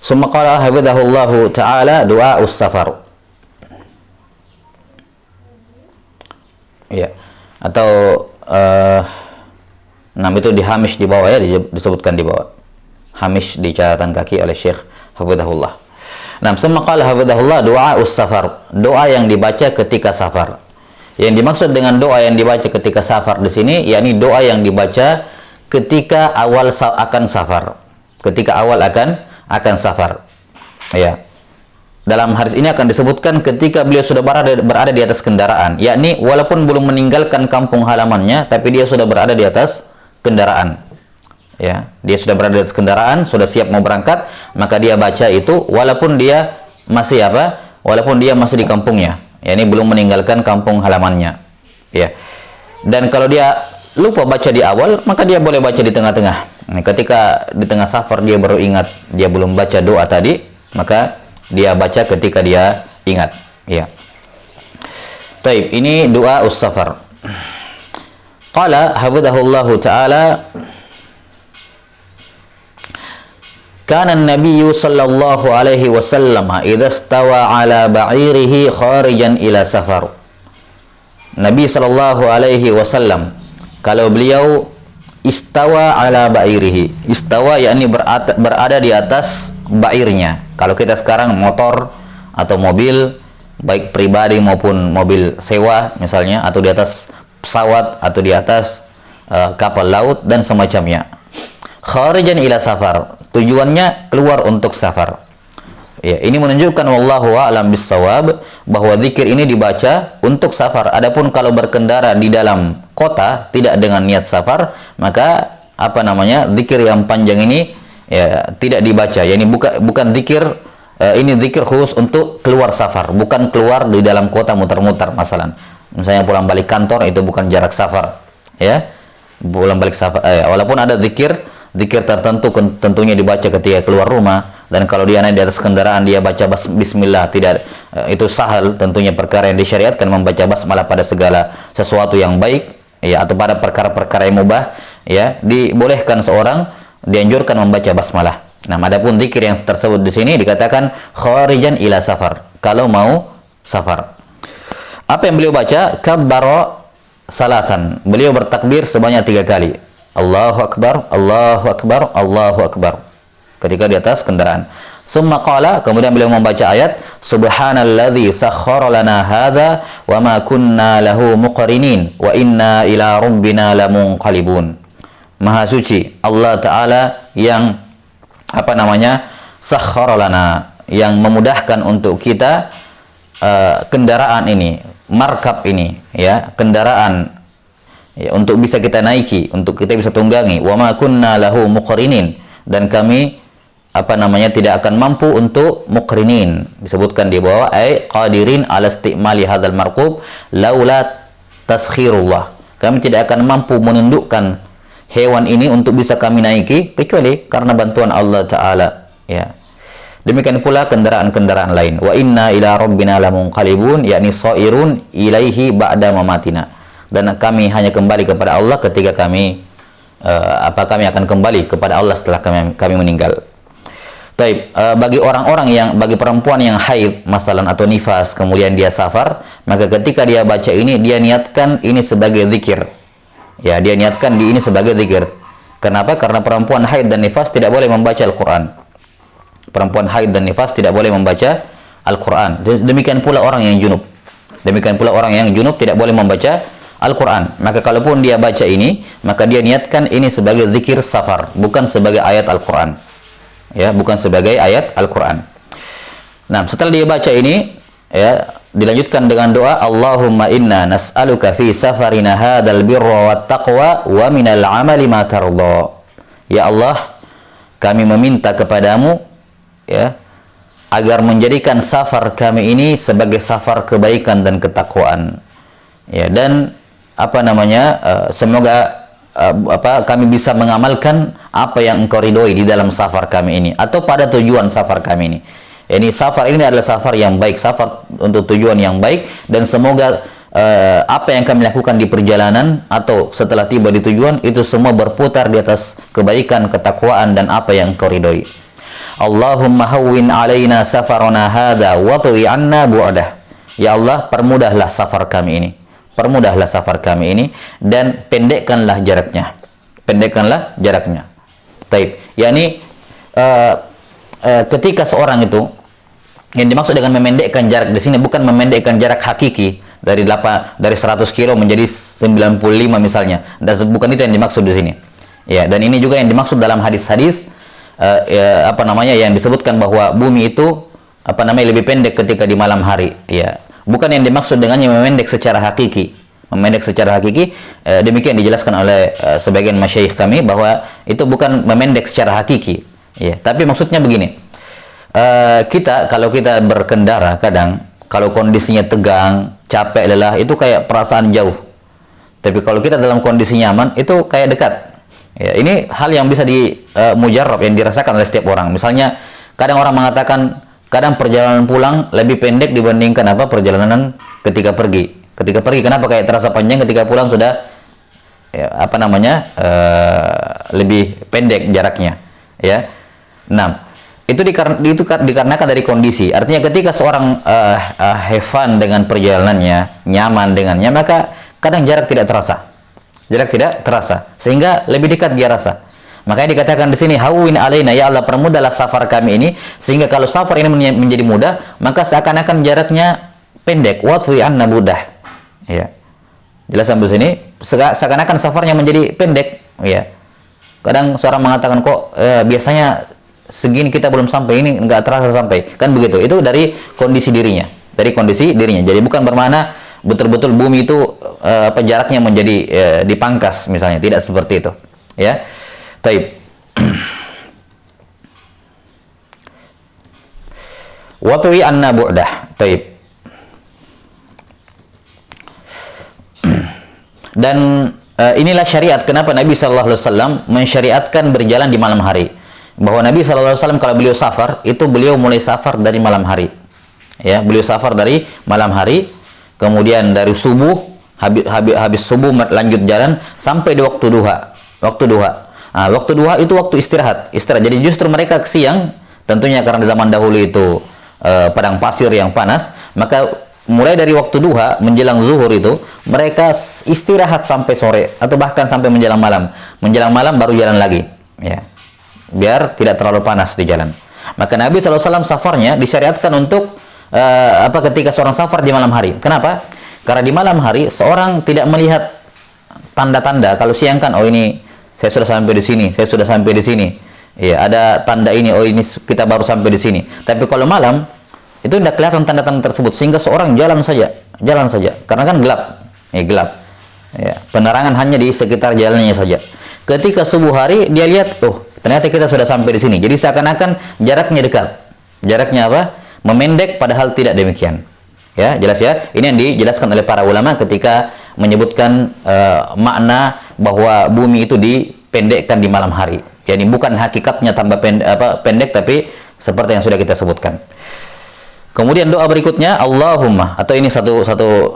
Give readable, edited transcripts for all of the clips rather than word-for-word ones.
Summa qala hafidhahullahu ta'ala du'a us-safar. Ya. Atau itu di hamish di bawah ya, disebutkan di bawah. Hamish di catatan kaki oleh Syekh hafidhahullah. Nah, summa qala hafidhahullah du'a us-safar. Doa yang dibaca ketika safar. Yang dimaksud dengan doa yang dibaca ketika safar di sini yakni doa yang dibaca ketika awal akan safar. Ketika awal akan safar. Ya. Dalam hadis ini akan disebutkan ketika beliau sudah berada di atas kendaraan, yakni walaupun belum meninggalkan kampung halamannya, tapi dia sudah berada di atas kendaraan. Ya, dia sudah berada di atas kendaraan, sudah siap mau berangkat, maka dia baca itu walaupun dia masih walaupun dia masih di kampungnya, yakni belum meninggalkan kampung halamannya. Ya. Dan kalau dia lupa baca di awal, maka dia boleh baca di tengah-tengah. Nah, ketika di tengah safar dia baru ingat dia belum baca doa tadi, maka dia baca ketika dia ingat. Ya. Baik, ini doa us-safar. Qala hafidhahullahu ta'ala, kana an-nabiy sallallahu alaihi wasallam idza stawa ala ba'irihi kharijan ila safar. Nabi sallallahu alaihi wasallam kalau beliau istawa ala ba'irihi. Istawa yakni berada di atas ba'irnya. Kalau kita sekarang motor atau mobil baik pribadi maupun mobil sewa misalnya, atau di atas pesawat atau di atas kapal laut dan semacamnya. Kharijan ila safar, tujuannya keluar untuk safar. Ya, ini menunjukkan wallahu a'lam bissawab bahwa zikir ini dibaca untuk safar. Adapun kalau berkendara di dalam kota tidak dengan niat safar, maka zikir yang panjang ini ya tidak dibaca. Yani bukan zikir ini zikir khusus untuk keluar safar, bukan keluar di dalam kota muter-muter masalan. Misalnya pulang balik kantor itu bukan jarak safar. Ya. Pulang balik safar walaupun ada zikir tertentu tentunya dibaca ketika keluar rumah, dan kalau dia naik di atas kendaraan dia baca bismillah, tidak itu sahal, tentunya perkara yang disyariatkan membaca basmalah pada segala sesuatu yang baik ya, atau pada perkara-perkara yang mubah ya, dibolehkan seorang dianjurkan membaca basmalah. Nah, adapun zikir yang tersebut di sini dikatakan kharijan ila safar, kalau mau safar. Apa yang beliau baca? Kabbara salatan. Beliau bertakbir sebanyak 3 kali. Allahu akbar, Allahu akbar, Allahu akbar. Ketika di atas kendaraan. Summa qala, kemudian beliau membaca ayat subhanalladzi sakhkhara lana hadza wa ma kunna lahu muqrinin wa inna ila rabbina lamunqalibun. Maha suci Allah Ta'ala yang sakhkhara lana, yang memudahkan untuk kita kendaraan ini, markab ini ya, kendaraan ya, untuk bisa kita naiki, untuk kita bisa tunggangi. Wa ma kunna lahu muqrinin, dan kami tidak akan mampu untuk muqrinin, disebutkan di bawah ay qadirin ala istimali hadzal markub laula taskhirullah. Kami tidak akan mampu menundukkan hewan ini untuk bisa kami naiki kecuali karena bantuan Allah Ta'ala ya. Demikian pula kendaraan-kendaraan lain. Wa inna ila rabbina lamunqalibun, yakni sairun ilaihi ba'da mamatina. Dan kami hanya kembali kepada Allah ketika kami akan kembali kepada Allah setelah kami meninggal. Baik, bagi perempuan yang haid masalan atau nifas kemudian dia safar, maka ketika dia baca ini dia niatkan ini sebagai zikir. Ya, dia niatkan ini sebagai zikir. Kenapa? Karena perempuan haid dan nifas tidak boleh membaca Al-Qur'an. Perempuan haid dan nifas tidak boleh membaca Al-Qur'an. Demikian pula orang yang junub. Tidak boleh membaca Al-Quran. Maka kalaupun dia baca ini, maka dia niatkan ini sebagai zikir safar, bukan sebagai ayat Al-Quran. Ya, bukan sebagai ayat Al-Quran. Nah, setelah dia baca ini, ya, dilanjutkan dengan doa, Allahumma inna nas'aluka fi safarina hadzal birra wat taqwa wa minal amali ma tardha. Ya Allah, kami meminta kepadamu ya, agar menjadikan safar kami ini sebagai safar kebaikan dan ketakwaan. Ya, dan semoga kami bisa mengamalkan apa yang Engkau ridhoi di dalam safar kami ini atau pada tujuan safar kami ini. Ini safar ini adalah safar yang baik, safar untuk tujuan yang baik, dan semoga apa yang kami lakukan di perjalanan atau setelah tiba di tujuan itu semua berputar di atas kebaikan, ketakwaan dan apa yang Engkau ridhoi. Allahumma hawwin alaina safarana hadza wa thwi anna bu'dah. Ya Allah, permudahlah safar kami ini. Permudahlah safar kami ini dan pendekkanlah jaraknya. Pendekkanlah jaraknya. Baik, yakni ketika seorang itu, yang dimaksud dengan memendekkan jarak di sini bukan memendekkan jarak hakiki dari 100 kilo menjadi 95 misalnya. Dan bukan itu yang dimaksud di sini. Ya, dan ini juga yang dimaksud dalam hadis-hadis yang disebutkan bahwa bumi itu lebih pendek ketika di malam hari. Ya, bukan yang dimaksud dengannya memendek secara hakiki. Memendek secara hakiki, demikian dijelaskan oleh sebagian masyayikh kami bahwa itu bukan memendek secara hakiki. Ya, tapi maksudnya begini. Kalau kita berkendara kadang kalau kondisinya tegang, capek, lelah, itu kayak perasaan jauh. Tapi kalau kita dalam kondisi nyaman, itu kayak dekat. Ya, ini hal yang bisa mujarrab, yang dirasakan oleh setiap orang. Misalnya, kadang orang mengatakan, kadang perjalanan pulang lebih pendek dibandingkan perjalanan ketika pergi. Ketika pergi, kenapa kayak terasa panjang, ketika pulang sudah lebih pendek jaraknya. Ya, nah. Itu dikarenakan dari kondisi. Artinya ketika seorang have fun dengan perjalanannya, nyaman dengannya, maka kadang jarak tidak terasa. Jarak tidak terasa, sehingga lebih dekat dia rasa. Makanya dikatakan di sini, hawwin alaina, ya Allah, permudahlah safar kami ini, sehingga kalau safar ini menjadi mudah, maka seakan-akan jaraknya pendek. Wa thwi anna bu'dah. Ya. Jelas sampai sini, seakan-akan safarnya menjadi pendek. Ya. Kadang seorang mengatakan, kok biasanya segini kita belum sampai, ini nggak terasa sampai, kan begitu. Itu dari kondisi dirinya, jadi bukan bermakna betul-betul bumi itu jaraknya menjadi dipangkas misalnya, tidak seperti itu, ya. Taib. Wa tuwi anna bu'dah. Taib. Dan inilah syariat kenapa Nabi sallallahu alaihi wasallam mensyariatkan berjalan di malam hari. Bahwa Nabi SAW kalau beliau safar, itu beliau mulai safar dari malam hari. Ya, beliau safar dari malam hari, kemudian dari subuh, habis subuh lanjut jalan sampai di waktu duha. Waktu duha. Nah, waktu duha itu waktu istirahat. Jadi justru mereka siang, tentunya karena zaman dahulu itu padang pasir yang panas, maka mulai dari waktu duha menjelang zuhur itu mereka istirahat sampai sore atau bahkan sampai menjelang malam. Menjelang malam baru jalan lagi. Ya. Biar tidak terlalu panas di jalan. Maka Nabi SAW safarnya disyariatkan untuk ketika seorang safar di malam hari. Kenapa? Karena di malam hari seorang tidak melihat tanda-tanda. Kalau siang kan, oh ini saya sudah sampai di sini, saya sudah sampai di sini. Ya, ada tanda ini, oh ini kita baru sampai di sini. Tapi kalau malam itu tidak kelihatan tanda-tanda tersebut, sehingga seorang jalan saja, karena kan gelap. Ya, gelap. Ya, penerangan hanya di sekitar jalannya saja. Ketika subuh hari dia lihat, ternyata kita sudah sampai di sini. Jadi seakan-akan jaraknya dekat. Jaraknya memendek, padahal tidak demikian. Ya, jelas ya. Ini yang dijelaskan oleh para ulama ketika menyebutkan makna bahwa bumi itu dipendekkan di malam hari. Yani bukan hakikatnya tambah pendek, tapi seperti yang sudah kita sebutkan. Kemudian doa berikutnya, Allahumma, atau ini satu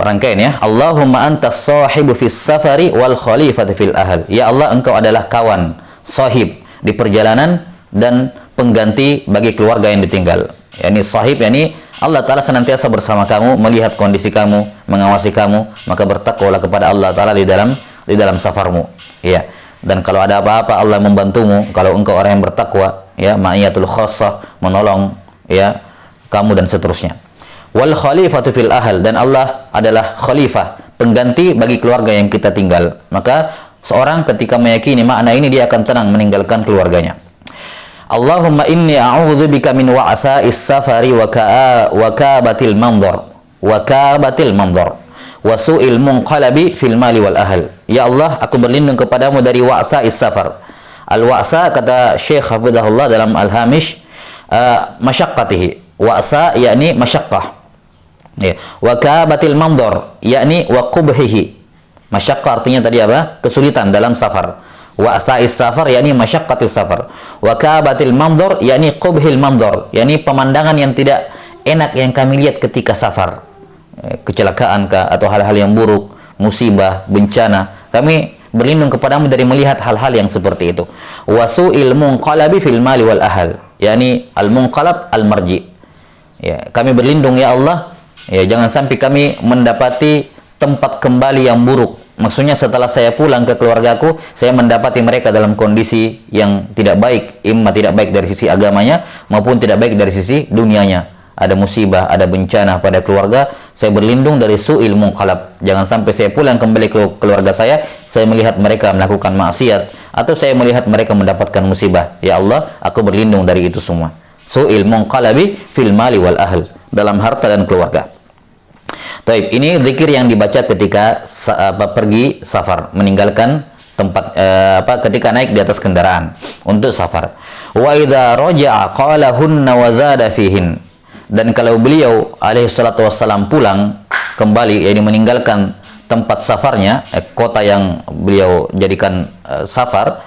rangkaian ya. Allahumma antas sahibu fis safari wal khalifatu fil ahl. Ya Allah, engkau adalah kawan, sahib di perjalanan dan pengganti bagi keluarga yang ditinggal. Yani sahib, yani Allah Ta'ala senantiasa bersama kamu, melihat kondisi kamu, mengawasi kamu, maka bertakwalah kepada Allah Ta'ala di dalam safarmu. Ya. Dan kalau ada apa-apa Allah membantumu, kalau engkau orang yang bertakwa, ya, ma'iyatul khassah, menolong ya kamu dan seterusnya. Wal khalifatu fil ahl, dan Allah adalah khalifah, pengganti bagi keluarga yang kita tinggal. Maka seorang ketika meyakini makna ini, dia akan tenang meninggalkan keluarganya. Allahumma inni a'udzubika min wa'tha'is safari wa ka'abatil mandhar wa su'il munqalabi fil mali wal ahl. Ya Allah, aku berlindung kepadamu dari wa'tha'is safar. Al-wa'tha, kata Syekh Hafizahullah dalam Al-Hamish, masyaqqatihi. Wa'tha yakni masyaqqah. Ya. Wa ka'abatil mandhar yakni wa qubhihi. Masyaqqah artinya tadi apa? Kesulitan dalam safar. Wa'tha'is safar yakni masyaqqatis safar. Wa ka'abatil mandhar yakni qubhil mandhar, yakni pemandangan yang tidak enak yang kami lihat ketika safar. Kecelakaan kah atau hal-hal yang buruk, musibah, bencana. Kami berlindung kepadamu dari melihat hal-hal yang seperti itu. Wasu'il munqalabi fil mali wal ahl, yakni al-munqalab al-marji. Ya, kami berlindung ya Allah, ya jangan sampai kami mendapati tempat kembali yang buruk. Maksudnya setelah saya pulang ke keluargaku, saya mendapati mereka dalam kondisi yang tidak baik, imma tidak baik dari sisi agamanya maupun tidak baik dari sisi dunianya. Ada musibah, ada bencana pada keluarga, saya berlindung dari su'il munqalab. Jangan sampai saya pulang kembali ke keluarga saya melihat mereka melakukan maksiat atau saya melihat mereka mendapatkan musibah. Ya Allah, aku berlindung dari itu semua. Su'il munqalabi fil mali wal ahl, dalam harta dan keluarga. Taib, ini zikir yang dibaca ketika pergi safar, meninggalkan tempat ketika naik di atas kendaraan untuk safar. Wa idza raja'a qalahunna wa zada fihin. Dan kalau beliau alaihi salatu wassalam pulang kembali, yakni meninggalkan tempat safarnya, kota yang beliau jadikan safar,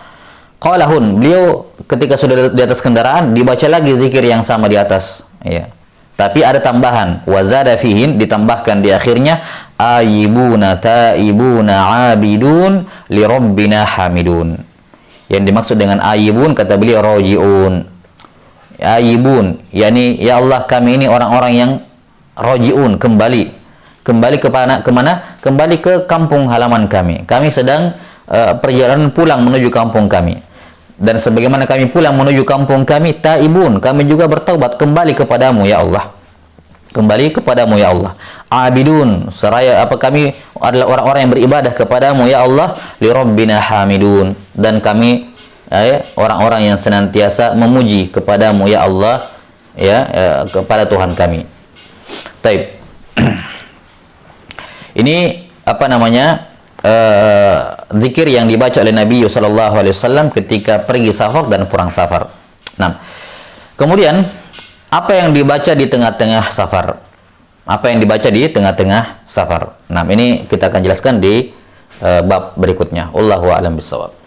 qalahun, beliau ketika sudah di atas kendaraan dibaca lagi zikir yang sama di atas, ya. Tapi ada tambahan, wazada fihin, ditambahkan di akhirnya, ayibuna taibuna abidun li rabbina hamidun. Yang dimaksud dengan ayibun, kata beliau, rojiun. Ayibun, yakni ya Allah, kami ini orang-orang yang rojiun, kembali kemana? Kembali ke kampung halaman kami. Kami sedang perjalanan pulang menuju kampung kami. Dan sebagaimana kami pulang menuju kampung kami, taibun, kami juga bertaubat kembali kepadamu ya Allah. Kembali kepadamu ya Allah. Abidun, seraya kami adalah orang-orang yang beribadah kepadamu ya Allah, li rabbina hamidun, dan kami orang-orang yang senantiasa memuji kepadamu ya Allah, ya, kepada Tuhan kami. Taib. Ini zikir yang dibaca oleh Nabi sallallahu alaihi wasallam ketika pergi safar dan pulang safar. Nah, kemudian apa yang dibaca di tengah-tengah safar? Apa yang dibaca di tengah-tengah safar? Nah, ini kita akan jelaskan di bab berikutnya. Wallahu a'lam bishawab.